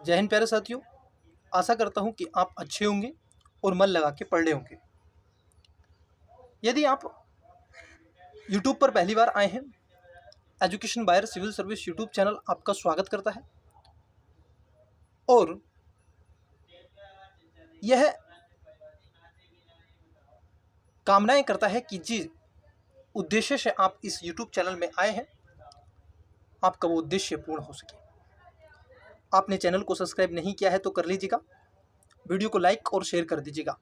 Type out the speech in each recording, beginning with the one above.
जय हिंद प्यारे साथियों, आशा करता हूं कि आप अच्छे होंगे और मन लगा के पढ़ रहे होंगे। यदि आप YouTube पर पहली बार आए हैं, एजुकेशन बायर सिविल सर्विस YouTube चैनल आपका स्वागत करता है और यह कामनाएं करता है कि जिस उद्देश्य से आप इस YouTube चैनल में आए हैं, आपका वो उद्देश्य पूर्ण हो सके। आपने चैनल को सब्सक्राइब नहीं किया है तो कर लीजिएगा, वीडियो को लाइक और शेयर कर दीजिएगा।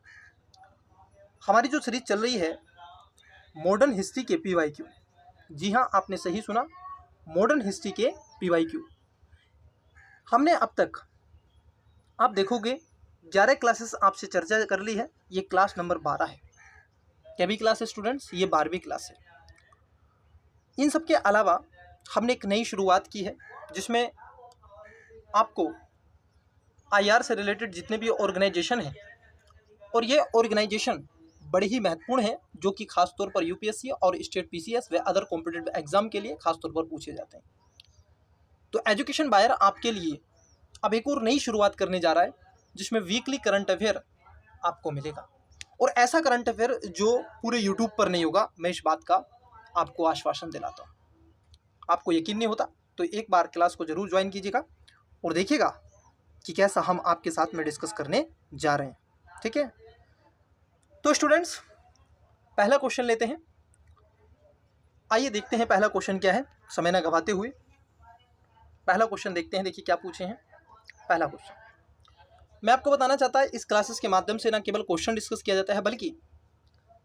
हमारी जो सीरीज चल रही है मॉडर्न हिस्ट्री के PYQ, जी हाँ, आपने सही सुना, मॉडर्न हिस्ट्री के PYQ। हमने अब तक आप देखोगे 11 क्लासेस आपसे चर्चा कर ली है। ये क्लास नंबर 12 है। क्या भी क्लास है स्टूडेंट्स? ये 12वीं क्लास है। इन सब के अलावा हमने एक नई शुरुआत की है जिसमें आपको IR से रिलेटेड जितने भी ऑर्गेनाइजेशन हैं, और ये ऑर्गेनाइजेशन बड़े ही महत्वपूर्ण है, जो कि खासतौर पर UPSC और स्टेट PCS व अदर कॉम्पिटिटिव एग्जाम के लिए खासतौर पर पूछे जाते हैं। तो एजुकेशन बायर आपके लिए अब एक और नई शुरुआत करने जा रहा है जिसमें वीकली करंट अफेयर आपको मिलेगा, और ऐसा करंट अफेयर जो पूरे YouTube पर नहीं होगा। मैं इस बात का आपको आश्वासन दिलाता हूँ। आपको यकीन नहीं होता तो एक बार क्लास को जरूर ज्वाइन कीजिएगा और देखिएगा कि कैसा हम आपके साथ में डिस्कस करने जा रहे हैं। ठीक है, तो स्टूडेंट्स पहला क्वेश्चन लेते हैं। आइए देखते हैं पहला क्वेश्चन क्या है, समय ना गवाते हुए पहला क्वेश्चन देखते हैं। देखिए क्या पूछे हैं। पहला क्वेश्चन मैं आपको बताना चाहता है, इस क्लासेस के माध्यम से ना केवल क्वेश्चन डिस्कस किया जाता है, बल्कि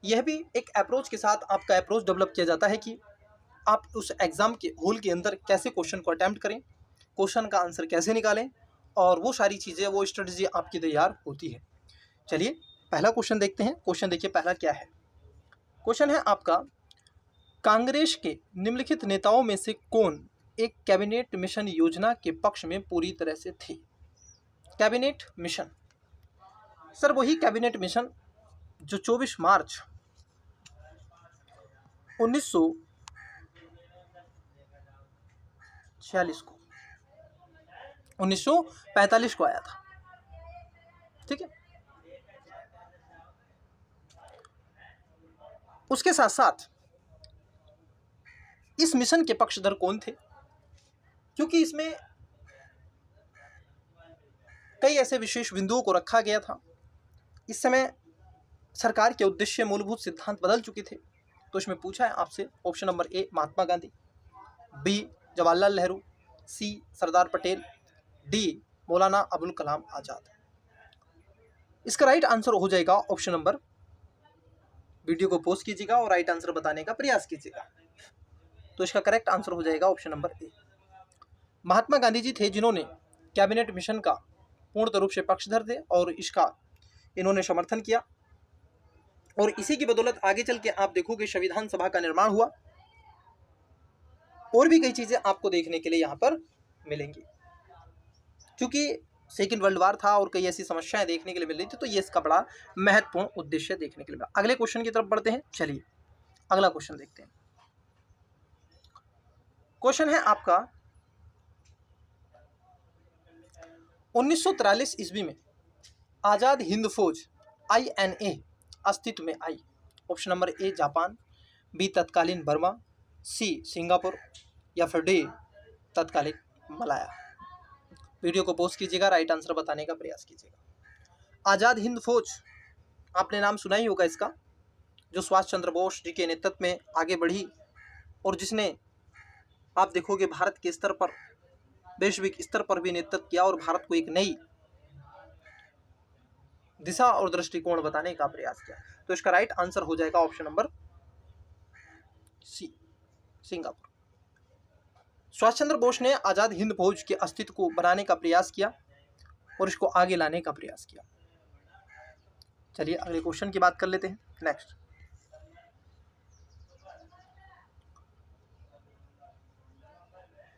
यह भी एक अप्रोच के साथ आपका अप्रोच डेवलप किया जाता है कि आप उस एग्जाम के होल के अंदर कैसे क्वेश्चन को अटैम्प्ट करें, क्वेश्चन का आंसर कैसे निकालें, और वो सारी चीज़ें, वो स्ट्रेटजी आपकी तैयार होती है। चलिए पहला क्वेश्चन देखते हैं। क्वेश्चन देखिए पहला क्या है। क्वेश्चन है आपका, कांग्रेस के निम्नलिखित नेताओं में से कौन एक कैबिनेट मिशन योजना के पक्ष में पूरी तरह से थे? कैबिनेट मिशन, सर वही कैबिनेट मिशन जो 24 मार्च 1945 को आया था। ठीक है, उसके साथ साथ इस मिशन के पक्षधर कौन थे? क्योंकि इसमें कई ऐसे विशेष बिंदुओं को रखा गया था। इस समय सरकार के उद्देश्य, मूलभूत सिद्धांत बदल चुके थे। तो इसमें पूछा है आपसे option number A Mahatma Gandhi, B Jawaharlal Nehru, C Sardar Patel, D Maulana Abul Kalam Azad. इसका राइट आंसर हो जाएगा ऑप्शन नंबर, वीडियो को पॉज कीजिएगा और राइट आंसर बताने का प्रयास कीजिएगा। तो इसका करेक्ट आंसर हो जाएगा option number A. Mahatma Gandhi ji थे जिन्होंने कैबिनेट मिशन का पूर्ण रूप से पक्षधर थे और इसका इन्होंने समर्थन किया, और इसी की बदौलत आगे चल के आप देखोगे संविधान सभा का निर्माण हुआ, और भी कई चीजें आपको देखने के लिए यहाँ पर मिलेंगी। क्योंकि सेकेंड वर्ल्ड वार था और कई ऐसी समस्याएं देखने के लिए मिल रही थी, तो ये इसका बड़ा महत्वपूर्ण उद्देश्य देखने के लिए मिला। अगले क्वेश्चन की तरफ बढ़ते हैं। चलिए अगला क्वेश्चन देखते हैं। क्वेश्चन है आपका, 1943 ईस्वी में आजाद हिंद फौज INA अस्तित्व में आई। Option number A Japan, B तत्कालीन बर्मा, सी सिंगापुर, या फिर डी तत्कालीन मलाया। वीडियो को पॉज कीजिएगा, राइट आंसर बताने का प्रयास कीजिएगा। आजाद हिंद फौज, आपने नाम सुना ही होगा इसका, जो सुभाष चंद्र बोस जी के नेतृत्व में आगे बढ़ी और जिसने आप देखोगे भारत के स्तर पर, वैश्विक स्तर पर भी नेतृत्व किया और भारत को एक नई दिशा और दृष्टिकोण बताने का प्रयास किया। तो इसका राइट आंसर हो जाएगा option number C Singapore. Subhash Chandra Bose ने आजाद हिंद फौज के अस्तित्व को बनाने का प्रयास किया और इसको आगे लाने का प्रयास किया। चलिए अगले क्वेश्चन की बात कर लेते हैं। नेक्स्ट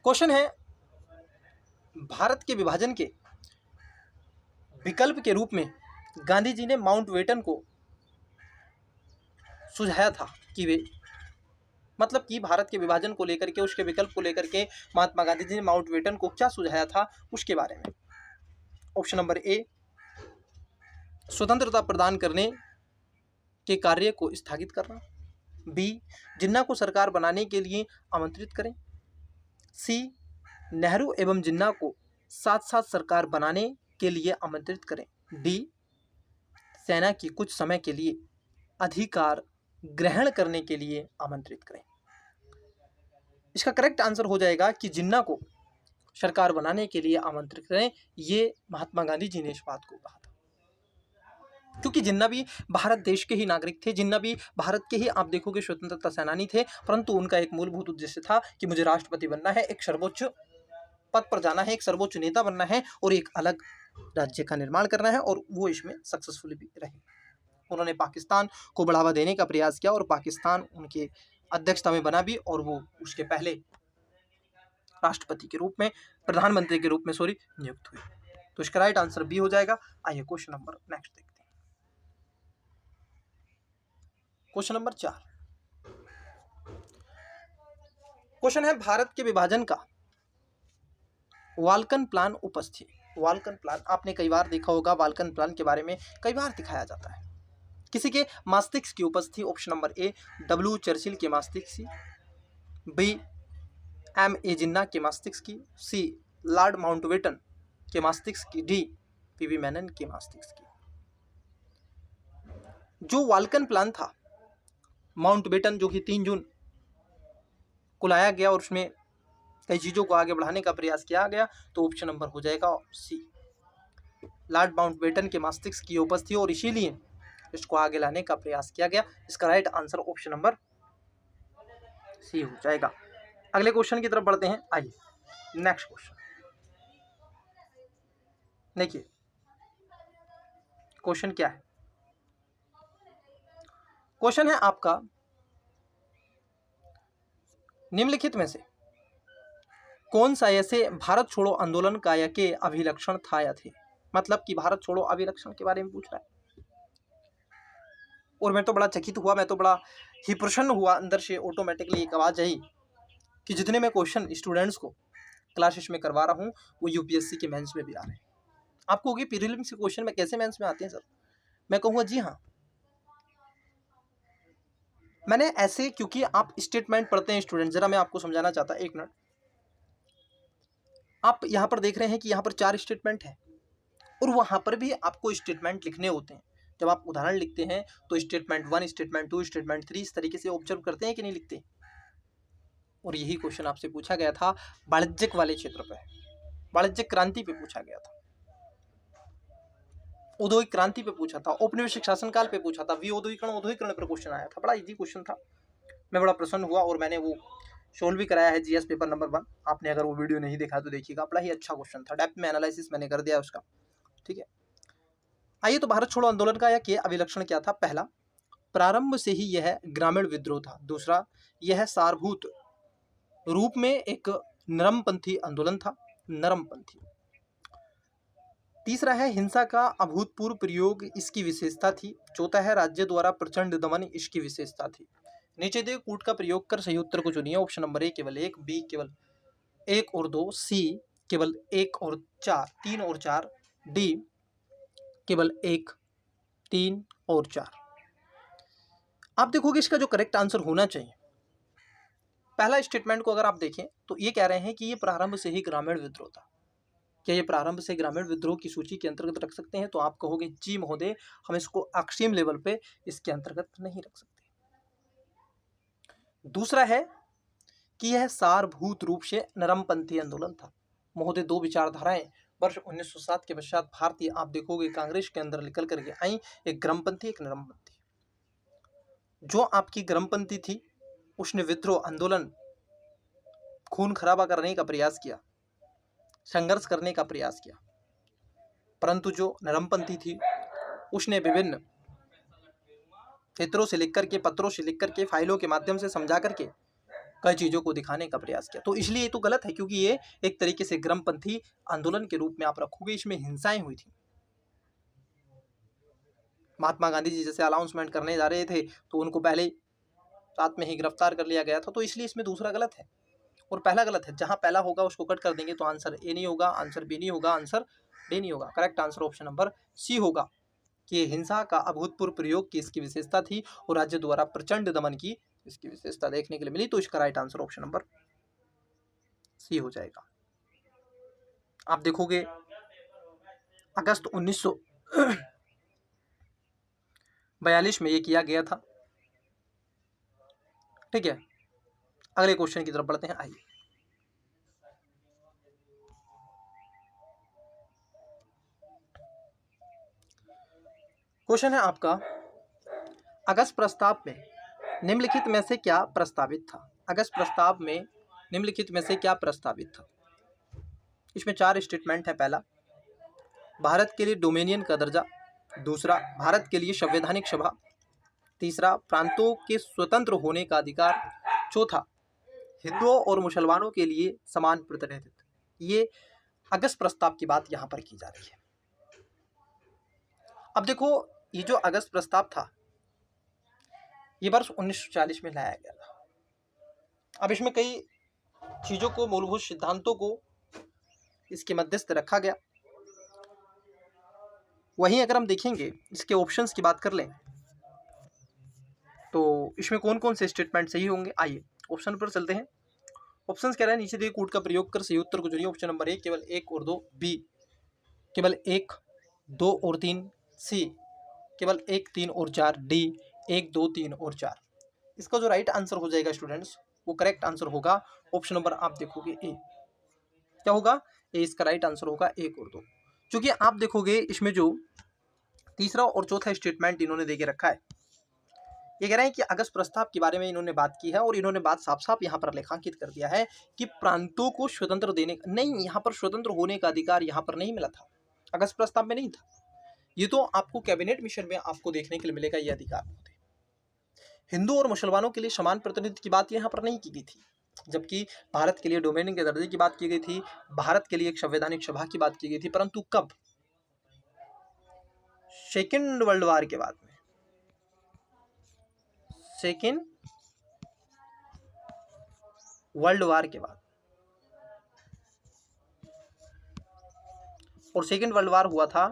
क्वेश्चन है, भारत के विभाजन के विकल्प के रूप में गांधी जी ने माउंटबेटन को सुझाया था कि वे, मतलब कि भारत के विभाजन को लेकर के, उसके विकल्प को लेकर के महात्मा गांधी जी ने माउंटबेटन को क्या सुझाया था उसके बारे में। ऑप्शन नंबर ए, स्वतंत्रता प्रदान करने के कार्य को स्थगित करना। बी, जिन्ना को सरकार बनाने के लिए आमंत्रित करें। सी, नेहरू एवं जिन्ना को साथ साथ सरकार बनाने के लिए आमंत्रित करें। डी, सेना की कुछ समय के लिए अधिकार ग्रहण करने के लिए आमंत्रित करें। इसका करेक्ट आंसर हो जाएगा कि जिन्ना को सरकार बनाने के लिए आमंत्रित करें। ये महात्मा गांधी जी ने इस बात को कहा था, क्योंकि जिन्ना भी भारत देश के ही नागरिक थे, जिन्ना भी भारत के ही आप देखोगे स्वतंत्रता सेनानी थे, परंतु उनका एक मूलभूत उद्देश्य था कि मुझे राष्ट्रपति बनना है, एक सर्वोच्च पद पर जाना है, एक सर्वोच्च नेता बनना है और एक अलग राज्य का निर्माण करना है, और वो इसमें सक्सेसफुल भी रहे। उन्होंने पाकिस्तान को बढ़ावा देने का प्रयास किया और पाकिस्तान उनके अध्यक्षता में बना भी, और वो उसके पहले राष्ट्रपति के रूप में, प्रधानमंत्री के रूप में नियुक्त हुए। तो इसका राइट आंसर बी हो जाएगा। आइए क्वेश्चन नंबर नेक्स्ट देखते हैं। क्वेश्चन नंबर 4 क्वेश्चन है, भारत के विभाजन का वाल्कन प्लान उपस्थि। वाल्कन प्लान आपने कई बार देखा होगा, वाल्कन प्लान के बारे में कई बार दिखाया जाता है। किसी के मस्तिष्क की उपस्थिति। ऑप्शन नंबर ए, डब्ल्यू चर्चिल के मस्तिष्क की। बी, एम ए जिन्ना के मस्तिष्क की। सी, लॉर्ड माउंटबेटन के मस्तिष्क की। डी, पीवी मेनन के मस्तिष्क की। जो वाल्कन प्लान था, माउंटबेटन जो कि 3 जून को लाया गया और उसमें कई चीज़ों को आगे बढ़ाने का प्रयास किया गया, तो ऑप्शन नंबर हो जाएगा सी, लॉर्ड माउंटबेटन के मस्तिष्क की उपस्थिति, और इसीलिए इसको आगे लाने का प्रयास किया गया। इसका right answer option number C हो जाएगा। अगले क्वेश्चन की तरफ बढ़ते हैं। आइए नेक्स्ट क्वेश्चन देखिए, क्वेश्चन क्या है। क्वेश्चन है आपका, निम्नलिखित में से कौन सा ऐसे भारत छोड़ो आंदोलन का या के अभिलक्षण था या थे। मतलब कि भारत छोड़ो अभिलक्षण के बारे में पूछ रहा है, और मैं तो बड़ा चकित हुआ, मैं तो बड़ा ही प्रसन्न हुआ, अंदर से ऑटोमेटिकली एक आवाज आई कि जितने मैं क्वेश्चन स्टूडेंट्स को क्लासेस में करवा रहा हूँ वो यूपीएससी के मेंस में भी आ रहे हैं। आपको होगी प्रीलिम्स के क्वेश्चन में कैसे मेंस में आते हैं सर, मैं कहूँगा जी हाँ। मैंने ऐसे, क्योंकि आप स्टेटमेंट पढ़ते हैं स्टूडेंट, जरा मैं आपको समझाना चाहता, एक मिनट। आप यहाँ पर देख रहे हैं कि यहाँ पर 4 स्टेटमेंट है, और वहाँ पर भी आपको स्टेटमेंट लिखने होते हैं। जब आप उदाहरण लिखते हैं तो स्टेटमेंट 1, स्टेटमेंट 2, स्टेटमेंट 3 इस तरीके से ऑब्जर्व करते हैं कि नहीं लिखते। और यही क्वेश्चन आपसे पूछा गया था वाणिज्यिक वाले क्षेत्र पे, वाणिज्यिक क्रांति पे पूछा गया था, औद्योगिक क्रांति पे पूछा था, औपनिवेशिक शासनकाल पे पूछा था, औद्योगिकरण पर क्वेश्चन आया था। बड़ा इजी क्वेश्चन था, मैं बड़ा प्रसन्न हुआ और मैंने वो सोल्व भी कराया है, जीएस पेपर नंबर 1। आपने अगर वो वीडियो नहीं देखा तो देखिएगा, बड़ा ही अच्छा क्वेश्चन था, डेप्थ में एनालिसिस मैंने कर दिया उसका, ठीक है। आइए, तो भारत छोड़ो आंदोलन का या के अभिलक्षण क्या था। पहला, प्रारंभ से ही यह ग्रामीण विद्रोह था। दूसरा, यह सारभूत रूप में एक नरमपंथी आंदोलन था, नरमपंथी। तीसरा है, हिंसा का अभूतपूर्व प्रयोग इसकी विशेषता थी। चौथा है, राज्य द्वारा प्रचंड दमन इसकी विशेषता थी। नीचे दिए कूट का प्रयोग कर सही उत्तर को चुनिए। ऑप्शन नंबर ए केवल 1, बी केवल 1 और 2, सी केवल 1 और 4, 3 और 4, डी केवल 1, 3 और 4। आप देखोगे इसका जो करेक्ट आंसर होना चाहिए, पहला स्टेटमेंट को अगर आप देखें तो ये कह रहे हैं कि ये प्रारंभ से ही ग्रामीण विद्रोह था। क्या ये प्रारंभ से ग्रामीण विद्रोह की सूची के अंतर्गत रख सकते हैं? तो आप कहोगे जी महोदय, हम इसको अक्षीम लेवल पे इसके अंतर्गत नहीं रख सकते। दूसरा है कि यह सारभूत रूप से नरमपंथी आंदोलन था। महोदय, 2 विचारधाराएं वर्ष 1907 के पश्चात भारतीय आप देखोगे कांग्रेस के अंदर निकल करके आई, एक ग्रामपंथी एक नरमपंथी। जो आपकी ग्रामपंथी थी उसने विद्रोह आंदोलन, खून खराबा करने का प्रयास किया, संघर्ष करने का प्रयास किया, परंतु जो नरमपंथी थी उसने विभिन्न चित्रों से लिख करके, पत्रों से लिख करके, फाइलों के माध्यम से समझा करके कई चीज़ों को दिखाने का प्रयास किया। तो इसलिए ये तो गलत है, क्योंकि ये एक तरीके से ग्रामपंथी आंदोलन के रूप में आप रखोगे, इसमें हिंसाएं हुई थी। महात्मा गांधी जी जैसे अनाउंसमेंट करने जा रहे थे तो उनको पहले रात में ही गिरफ्तार कर लिया गया था, तो इसलिए इसमें दूसरा गलत है। और पहला गलत है। जहां पहला होगा उसको कट कर देंगे तो आंसर ए नहीं होगा, आंसर बी नहीं होगा, आंसर डी नहीं होगा। Correct answer option number C होगा कि हिंसा का अभूतपूर्व प्रयोग की इसकी विशेषता थी और राज्य द्वारा प्रचंड दमन की इसकी विशेषता देखने के लिए मिली। तो इसका right answer option number C हो जाएगा। आप देखोगे अगस्त 1942 में ये किया गया था। ठीक है, अगले क्वेश्चन की तरफ बढ़ते हैं। आइए, क्वेश्चन है आपका, अगस्त प्रस्ताव में निम्नलिखित में से क्या प्रस्तावित था? अगस्त प्रस्ताव में निम्नलिखित में से क्या प्रस्तावित था? इसमें 4 स्टेटमेंट है। पहला, भारत के लिए डोमेनियन का दर्जा। दूसरा, भारत के लिए संवैधानिक सभा। तीसरा, प्रांतों के स्वतंत्र होने का अधिकार। चौथा, हिंदुओं और मुसलमानों के लिए समान प्रतिनिधित्व। ये अगस्त प्रस्ताव की बात यहाँ पर की जा रही है। अब देखो, ये जो अगस्त प्रस्ताव था ये वर्ष 1940 में लाया गया था। अब इसमें कई चीज़ों को, मूलभूत सिद्धांतों को इसके मध्यस्थ रखा गया। वहीं अगर हम देखेंगे इसके ऑप्शंस की बात कर लें तो इसमें कौन कौन से स्टेटमेंट सही होंगे। आइए ऑप्शन पर चलते हैं। ऑप्शंस कह रहा है, नीचे दिए कूट का प्रयोग कर सही उत्तर को चुनिए। ऑप्शन नंबर ए केवल 1 और 2, बी केवल 1, 2 और 3, सी केवल 1, 3 और 4, डी 1, 2, 3 और 4। इसका जो राइट आंसर हो जाएगा स्टूडेंट्स, वो करेक्ट आंसर होगा ऑप्शन नंबर, आप देखोगे ए। क्या होगा? ए इसका राइट आंसर होगा 1 और 2। क्योंकि आप देखोगे इसमें जो तीसरा और चौथा स्टेटमेंट इन्होंने देके रखा है, ये कह रहे हैं कि अगस्त प्रस्ताव के बारे में इन्होंने बात की है और इन्होंने बात साफ साफ यहाँ पर रेखांकित कर दिया है कि प्रांतों को स्वतंत्र देने नहीं, यहाँ पर स्वतंत्र होने का अधिकार यहाँ पर नहीं मिला था, अगस्त प्रस्ताव में नहीं था। ये तो आपको कैबिनेट मिशन में आपको देखने के लिए मिलेगा ये अधिकार होते। हिंदू और मुसलमानों के लिए समान प्रतिनिधित्व की बात यहाँ पर नहीं की गई थी, जबकि भारत के लिए डोमेनियन के दर्जे की बात की गई थी, भारत के लिए एक संवैधानिक सभा की बात की गई थी। परंतु कब? सेकेंड वर्ल्ड वार के बाद में, सेकेंड वर्ल्ड वार के बाद। और सेकेंड वर्ल्ड वार हुआ था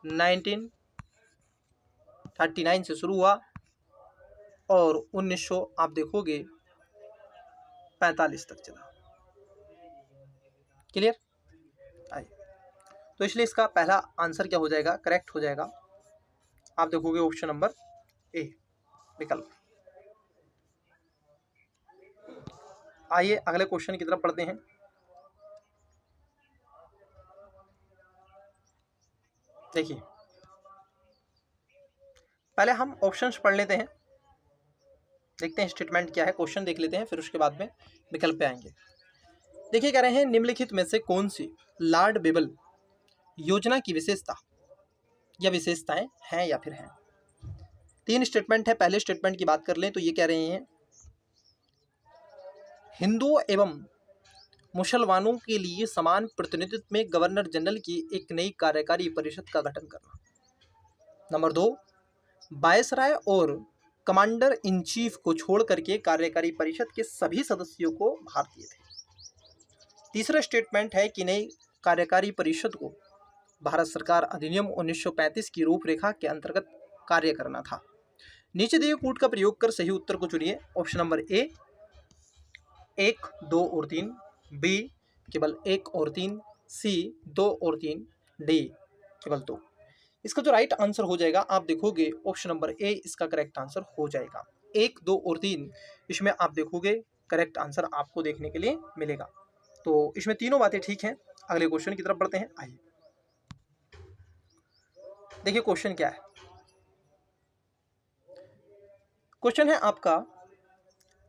1939 से शुरू हुआ और 1900 आप देखोगे 45 तक चला। क्लियर? आइए, तो इसलिए इसका पहला आंसर क्या हो जाएगा? करेक्ट हो जाएगा। आप देखोगे ऑप्शन नंबर ए विकल्प। आइए अगले क्वेश्चन की तरफ बढ़ते हैं। देखिए, पहले हम ऑप्शंस पढ़ लेते हैं, देखते हैं स्टेटमेंट क्या है। क्वेश्चन देख लेते हैं, फिर उसके बाद में विकल्प पे आएंगे। देखिए, कह रहे हैं निम्नलिखित में से कौन सी लॉर्ड बेबल योजना की विशेषता या विशेषताएं हैं या फिर हैं। 3 स्टेटमेंट है। पहले स्टेटमेंट की बात कर लें तो ये कह रहे हैं हिंदुओं एवं मुसलमानों के लिए समान प्रतिनिधित्व में गवर्नर जनरल की एक नई कार्यकारी परिषद का गठन करना। नंबर 2, वायसराय और कमांडर इन चीफ को छोड़ करके कार्यकारी परिषद के सभी सदस्यों को भारतीय थे। तीसरा स्टेटमेंट है कि नई कार्यकारी परिषद को भारत सरकार अधिनियम 1935 की रूपरेखा के अंतर्गत कार्य करना था। नीचे दिए कूट का प्रयोग कर सही उत्तर को चुनिए। ऑप्शन नंबर ए 1, 2 और 3, बी केवल 1 और 3, सी 2 और 3, डी केवल 2। इसका जो राइट आंसर हो जाएगा, आप देखोगे ऑप्शन नंबर ए इसका करेक्ट आंसर हो जाएगा। 1, 2 और 3 इसमें आप देखोगे करेक्ट आंसर आपको देखने के लिए मिलेगा। तो इसमें तीनों बातें ठीक हैं। अगले क्वेश्चन की तरफ बढ़ते हैं। आइए देखिए क्वेश्चन क्या है। क्वेश्चन है आपका,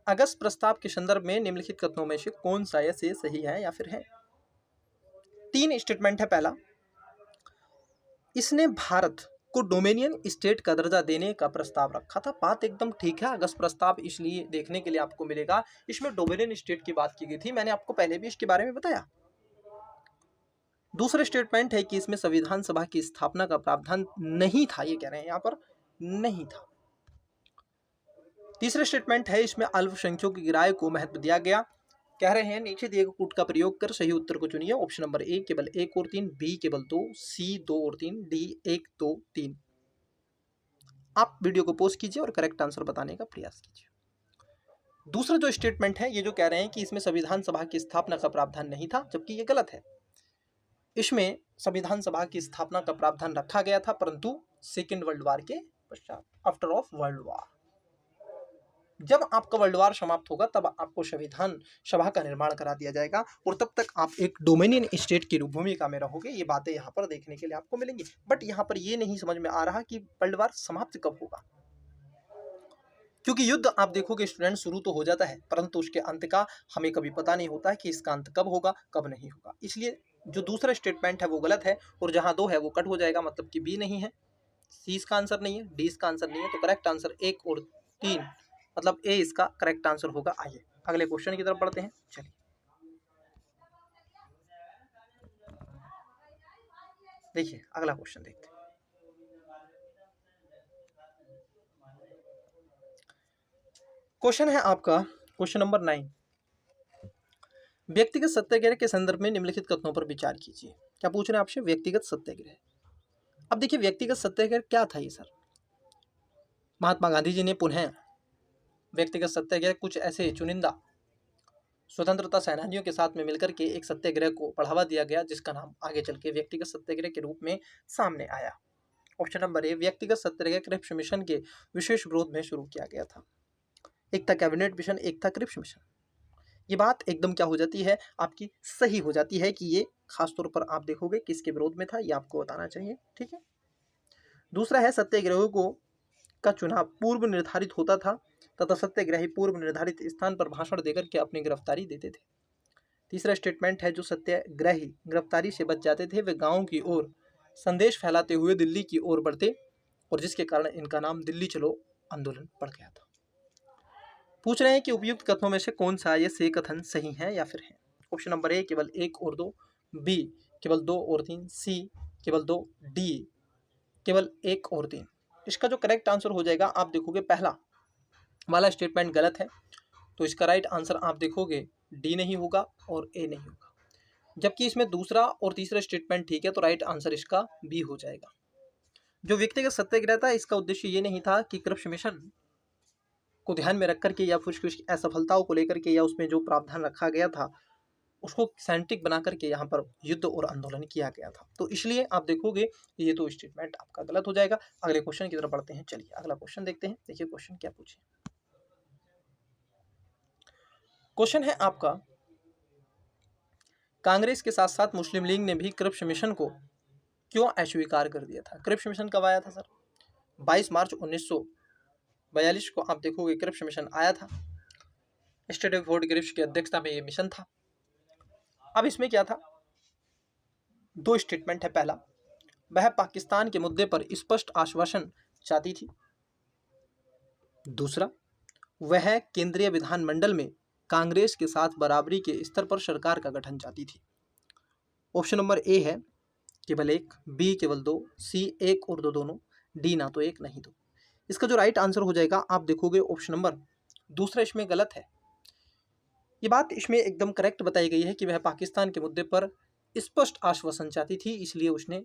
अगस्त प्रस्ताव के संदर्भ में निम्नलिखित कथनों में से कौन सा या से सही है या फिर है। 3 स्टेटमेंट है। पहला, इसने भारत को डोमेनियन स्टेट का दर्जा देने का प्रस्ताव रखा था। बात एकदम ठीक है। अगस्त प्रस्ताव इसलिए देखने के लिए आपको मिलेगा, इसमें डोमेनियन स्टेट की बात की गई थी। मैंने आपको पहले भी इसके बारे में बताया। दूसरा स्टेटमेंट है कि इसमें संविधान सभा की स्थापना का प्रावधान नहीं था, ये कह रहे हैं यहाँ पर नहीं था। तीसरा स्टेटमेंट है इसमें अल्पसंख्यकों की राय को महत्व दिया गया। कह रहे हैं नीचे दिए गए कूट का प्रयोग कर सही उत्तर को चुनिए। ऑप्शन नंबर ए केवल 1 और 3, बी केवल 2, सी 2 और 3, डी 1 2 3। आप वीडियो को पॉज कीजिए और करेक्ट आंसर बताने का प्रयास कीजिए। दूसरा जो स्टेटमेंट है, ये जो कह रहे हैं कि इसमें संविधान सभा की स्थापना का प्रावधान नहीं था, जबकि ये गलत है। इसमें संविधान सभा की स्थापना का प्रावधान रखा गया था, परंतु सेकेंड वर्ल्ड वॉर के पश्चात, आफ्टर ऑफ वर्ल्ड वॉर। जब आपका वर्ल्ड वॉर समाप्त होगा तब आपको संविधान सभा का निर्माण करा दिया जाएगा और तब तक आप एक डोमिनियन स्टेट की भूमिका में रहोगे। ये बातें यहाँ पर देखने के लिए आपको मिलेंगी। बट यहाँ पर ये नहीं समझ में आ रहा कि वर्ल्ड वॉर समाप्त कब होगा, क्योंकि युद्ध आप देखोगे स्टूडेंट शुरू तो हो जाता है, परंतु उसके अंत का हमें कभी पता नहीं होता है कि इसका अंत कब होगा कब नहीं होगा। इसलिए जो दूसरा स्टेटमेंट है वो गलत है, और जहाँ 2 है वो कट हो जाएगा, मतलब कि बी नहीं है, सी इसका आंसर नहीं है, डी इसका आंसर नहीं है। तो करेक्ट आंसर 1 और 3, मतलब ए इसका करेक्ट आंसर होगा। आइए अगले क्वेश्चन की तरफ बढ़ते हैं। चलिए देखिए अगला क्वेश्चन देखते हैं। क्वेश्चन है आपका क्वेश्चन नंबर 9। व्यक्तिगत सत्याग्रह के संदर्भ में निम्नलिखित कथनों पर विचार कीजिए। क्या पूछ रहे हैं आपसे? व्यक्तिगत सत्याग्रह। अब देखिए व्यक्तिगत सत्याग्रह क्या था ये सर? महात्मा गांधी जी ने पुनः व्यक्तिगत सत्याग्रह कुछ ऐसे चुनिंदा स्वतंत्रता सेनानियों के साथ में मिलकर के एक सत्याग्रह को बढ़ावा दिया गया, जिसका नाम आगे चल के व्यक्तिगत सत्याग्रह के रूप में सामने आया। ऑप्शन नंबर ए, व्यक्तिगत सत्याग्रह क्रिप्स मिशन के विशेष विरोध में शुरू किया गया था। एक था कैबिनेट मिशन, एक था क्रिप्स मिशन। ये बात एकदम क्या हो जाती है आपकी, सही हो जाती है कि ये खासतौर पर आप देखोगे किसके विरोध में था, ये आपको बताना चाहिए। ठीक है। दूसरा है सत्याग्रहियों को का चुनाव पूर्व निर्धारित होता था तथा सत्याग्रही पूर्व निर्धारित स्थान पर भाषण देकर के अपनी गिरफ्तारी देते थे। तीसरा स्टेटमेंट है जो सत्याग्रही गिरफ्तारी से बच जाते थे वे गांव की ओर संदेश फैलाते हुए दिल्ली की ओर बढ़ते, और जिसके कारण इनका नाम दिल्ली चलो आंदोलन पड़ गया था। पूछ रहे हैं कि उपयुक्त कथनों में से कौन सा ये से कथन सही है या फिर है। ऑप्शन नंबर ए केवल 1 और 2, बी केवल 2 और 3, सी केवल 2, डी केवल 1 और 3। इसका जो करेक्ट आंसर हो जाएगा, आप देखोगे पहला वाला स्टेटमेंट गलत है, तो इसका राइट आंसर आप देखोगे डी नहीं होगा और ए नहीं होगा। जबकि इसमें दूसरा और तीसरा स्टेटमेंट ठीक है, तो राइट आंसर इसका बी हो जाएगा। जो व्यक्तिगत सत्याग्रह था इसका उद्देश्य ये नहीं था कि क्रिप्स मिशन को ध्यान में रख करके या फिर उसकी असफलताओं को लेकर के या उसमें जो प्रावधान रखा गया था उसको साइंटिफिक बना करके यहाँ पर युद्ध और आंदोलन किया गया था। तो इसलिए आप देखोगे ये तो स्टेटमेंट आपका गलत हो जाएगा। अगले क्वेश्चन की तरफ बढ़ते हैं। चलिए अगला क्वेश्चन देखते हैं। देखिए क्वेश्चन क्या पूछे। क्वेश्चन है आपका, कांग्रेस के साथ साथ मुस्लिम लीग ने भी क्रिप्स मिशन को क्यों अस्वीकार कर दिया था? क्रिप्स मिशन कब आया था सर? 22 मार्च 1942 को आप देखोगे क्रिप्स मिशन आया था। स्टेट फोर्ड क्रिप्स की अध्यक्षता में ये मिशन था। अब इसमें क्या था, 2 स्टेटमेंट है। पहला, वह पाकिस्तान के मुद्दे पर स्पष्ट आश्वासन चाहती थी। दूसरा, वह केंद्रीय विधानमंडल में कांग्रेस के साथ बराबरी के स्तर पर सरकार का गठन चाहती थी। ऑप्शन नंबर ए है केवल 1, बी केवल 2, सी 1 और 2 दोनों, डी ना तो 1 नहीं 2। इसका जो राइट आंसर हो जाएगा, आप देखोगे ऑप्शन नंबर दूसरा इसमें गलत है। ये बात इसमें एकदम करेक्ट बताई गई है कि वह पाकिस्तान के मुद्दे पर स्पष्ट आश्वासन चाहती थी, इसलिए उसने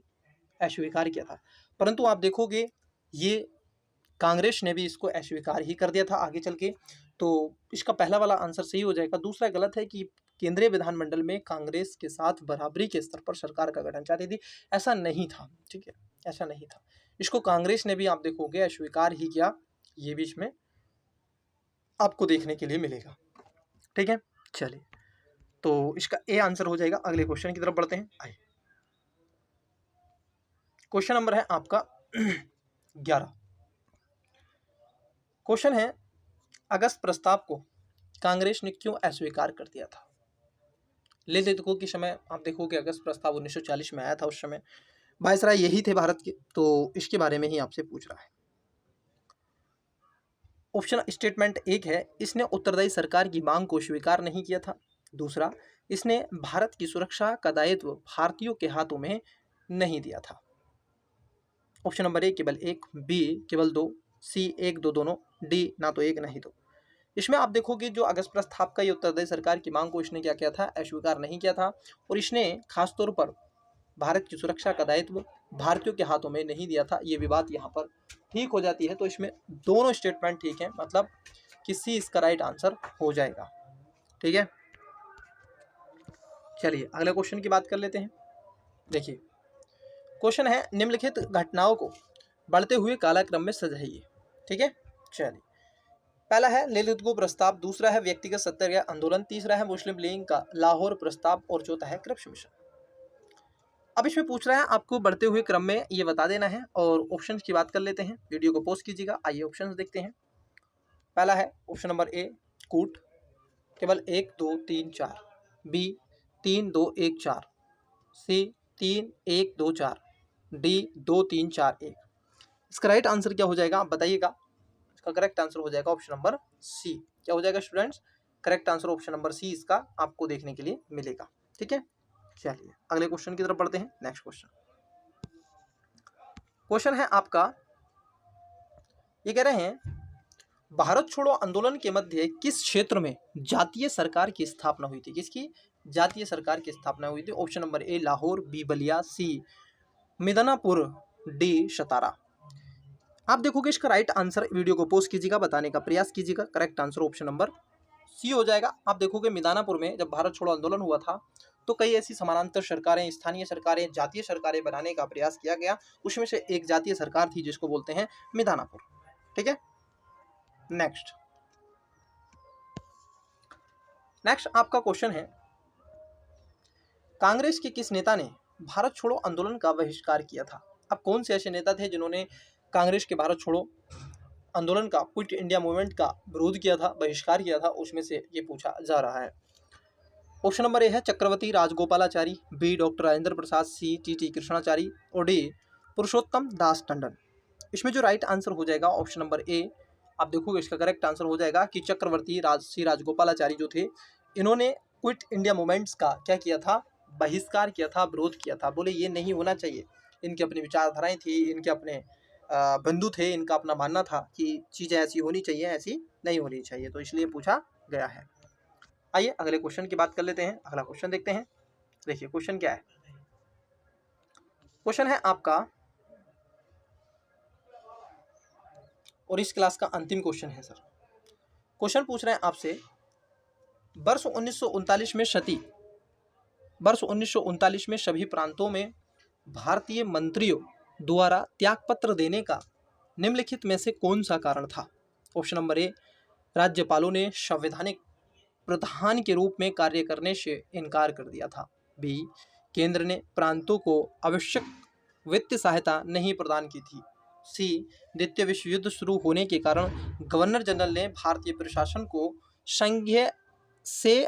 अस्वीकार किया था। परंतु आप देखोगे ये कांग्रेस ने भी इसको अस्वीकार ही कर दिया था आगे चल के। तो इसका पहला वाला आंसर सही हो जाएगा। दूसरा गलत है कि केंद्रीय विधानमंडल में कांग्रेस के साथ बराबरी के स्तर पर सरकार का गठन चाहती थी, ऐसा नहीं था। ठीक है, ऐसा नहीं था। इसको कांग्रेस ने भी आप देखोगे अस्वीकार ही किया, ये भी इसमें आपको देखने के लिए मिलेगा। ठीक है, चलिए तो इसका ए आंसर हो जाएगा। अगले क्वेश्चन की तरफ बढ़ते हैं। आइए क्वेश्चन नंबर है आपका 11। क्वेश्चन है, अगस्त प्रस्ताव को कांग्रेस ने क्यों अस्वीकार कर दिया था? लेखकों के समय आप देखोगे अगस्त प्रस्ताव 1940 में आया था। उस समय वायसराय यही थे भारत के, तो इसके बारे में ही आपसे पूछ रहा है। ऑप्शन स्टेटमेंट 1 है, इसने उत्तरदायी सरकार की मांग को स्वीकार नहीं किया था। दूसरा, इसने भारत की सुरक्षा का दायित्व भारतीयों के हाथों में नहीं दिया था। ऑप्शन नंबर ए केवल 1, बी केवल 2, सी 1 2 दोनों, डी ना तो 1 नहीं 2। इसमें आप देखोगे जो अगस्त प्रस्ताव का ये उत्तरदायी सरकार की मांग को इसने क्या किया था, अस्वीकार नहीं किया था, और इसने खासतौर पर भारत की सुरक्षा का दायित्व भारतीयों के हाथों में नहीं दिया था। ये विवाद यहाँ पर ठीक हो जाती है। तो इसमें दोनों स्टेटमेंट ठीक है, मतलब कि सी इसका राइट आंसर हो जाएगा। ठीक है, चलिए अगले क्वेश्चन की बात कर लेते हैं। देखिए क्वेश्चन है, निम्नलिखित घटनाओं को बढ़ते हुए कालक्रम में सजाइए। ठीक है, चलिए पहला है ललितगो प्रस्ताव, दूसरा है व्यक्तिगत सत्याग्रह आंदोलन, तीसरा है मुस्लिम लीग का लाहौर प्रस्ताव और चौथा है क्रिप्स मिशन। अब इसमें पूछ रहा है आपको बढ़ते हुए क्रम में ये बता देना है, और ऑप्शंस की बात कर लेते हैं। वीडियो को पॉज कीजिएगा, आइए ऑप्शंस देखते हैं। पहला है ऑप्शन नंबर ए कूट, केवल 1 2 3 4, बी 3 2 1 4, सी 3 1 2 4, डी 2 3 4 1। इसका राइट आंसर क्या हो जाएगा आप बताइएगा। इसका करेक्ट आंसर हो जाएगा ऑप्शन नंबर सी। क्या हो जाएगा students, correct answer option number C इसका आपको देखने के लिए मिलेगा। ठीक है, चलिए अगले क्वेश्चन की तरफ बढ़ते हैं। नेक्स्ट क्वेश्चन है आपका, ये कह रहे हैं भारत छोड़ो आंदोलन के मध्य किस क्षेत्र में जातीय सरकार की स्थापना हुई थी। किसकी जातीय सरकार की स्थापना हुई थी। Option number A Lahore, B Ballia, C Midnapore, D Satara. आप देखोगे इसका राइट आंसर, वीडियो को पॉज कीजिएगा, बताने का प्रयास कीजिएगा। Correct answer option number C हो जाएगा। आप देखोगे मिदनापुर में जब भारत छोड़ो आंदोलन हुआ था तो कई ऐसी समानांतर सरकारें, स्थानीय सरकारें, जातीय सरकारें बनाने का प्रयास किया गया। उसमें से एक जातीय सरकार थी जिसको बोलते हैं मिदनापुर। ठीक है, नेक्स्ट आपका क्वेश्चन है, कांग्रेस के किस नेता ने भारत छोड़ो आंदोलन का बहिष्कार किया था। अब कौन से ऐसे नेता थे जिन्होंने कांग्रेस के भारत छोड़ो आंदोलन का, क्विट इंडिया मूवमेंट का विरोध किया था, बहिष्कार किया था, उसमें से ये पूछा जा रहा है। ऑप्शन नंबर ए है चक्रवर्ती Rajagopalachari, B doctor Rajendra Prasad, C T Krishnamachari और डी पुरुषोत्तम दास टंडन। इसमें जो राइट आंसर हो जाएगा ऑप्शन नंबर ए, आप देखोगे इसका करेक्ट आंसर हो जाएगा कि चक्रवर्ती राजगोपालाचारी जो थे, इन्होंने क्विट इंडिया मूवमेंट्स का क्या किया था, बहिष्कार किया था, विरोध किया था। बोले ये नहीं होना चाहिए, इनकी अपनी विचारधाराएं थी, इनके अपने बंधु थे, इनका अपना मानना था कि चीज़ें ऐसी होनी चाहिए, ऐसी नहीं होनी चाहिए, तो इसलिए पूछा गया है। आइए अगले क्वेश्चन की बात कर लेते हैं। अगला क्वेश्चन देखते हैं। देखिए क्वेश्चन क्या है, क्वेश्चन है आपका, और इस क्लास का अंतिम क्वेश्चन है सर। क्वेश्चन पूछ रहे हैं आपसे, वर्ष 1939 में सभी प्रांतों में भारतीय मंत्रियों द्वारा त्यागपत्र देने का निम्नलिखित में से कौन सा कारण था। ऑप्शन नंबर ए, राज्यपालों ने संवैधानिक प्रधान के रूप में कार्य करने से इनकार कर दिया था, बी केंद्र ने प्रांतों को आवश्यक वित्तीय सहायता नहीं प्रदान की थी, सी द्वितीय विश्व युद्ध शुरू होने के कारण गवर्नर जनरल ने भारतीय प्रशासन को संघीय से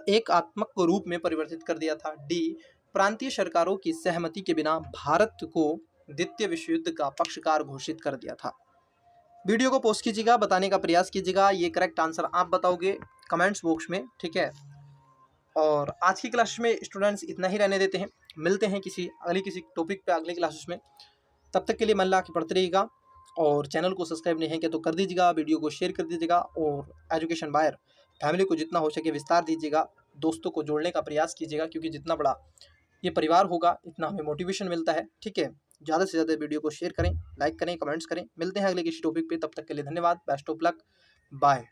एकात्मक रूप में परिवर्तित कर दिया था, डी प्रांतीय सरकारों की सहमति के बिना भारत को द्वितीय विश्व युद्ध का पक्षकार घोषित कर दिया था। वीडियो को पोस्ट कीजिएगा, बताने का प्रयास कीजिएगा। ये करेक्ट आंसर आप बताओगे कमेंट्स बॉक्स में। ठीक है, और आज की क्लास में स्टूडेंट्स इतना ही रहने देते हैं, मिलते हैं किसी टॉपिक पे अगली क्लासेस में। तब तक के लिए मन लगा के पढ़ते रहिएगा, और चैनल को सब्सक्राइब नहीं है क्या तो कर दीजिएगा, वीडियो को शेयर कर दीजिएगा, और एजुकेशन बायर फैमिली को जितना हो सके विस्तार दीजिएगा, दोस्तों को जोड़ने का प्रयास कीजिएगा, क्योंकि जितना बड़ा ये परिवार होगा इतना हमें मोटिवेशन मिलता है। ठीक है, ज़्यादा से ज़्यादा वीडियो को शेयर करें, लाइक करें, कमेंट्स करें। मिलते हैं अगले किसी टॉपिक पे, तब तक के लिए धन्यवाद, बेस्ट ऑफ लक, बाय।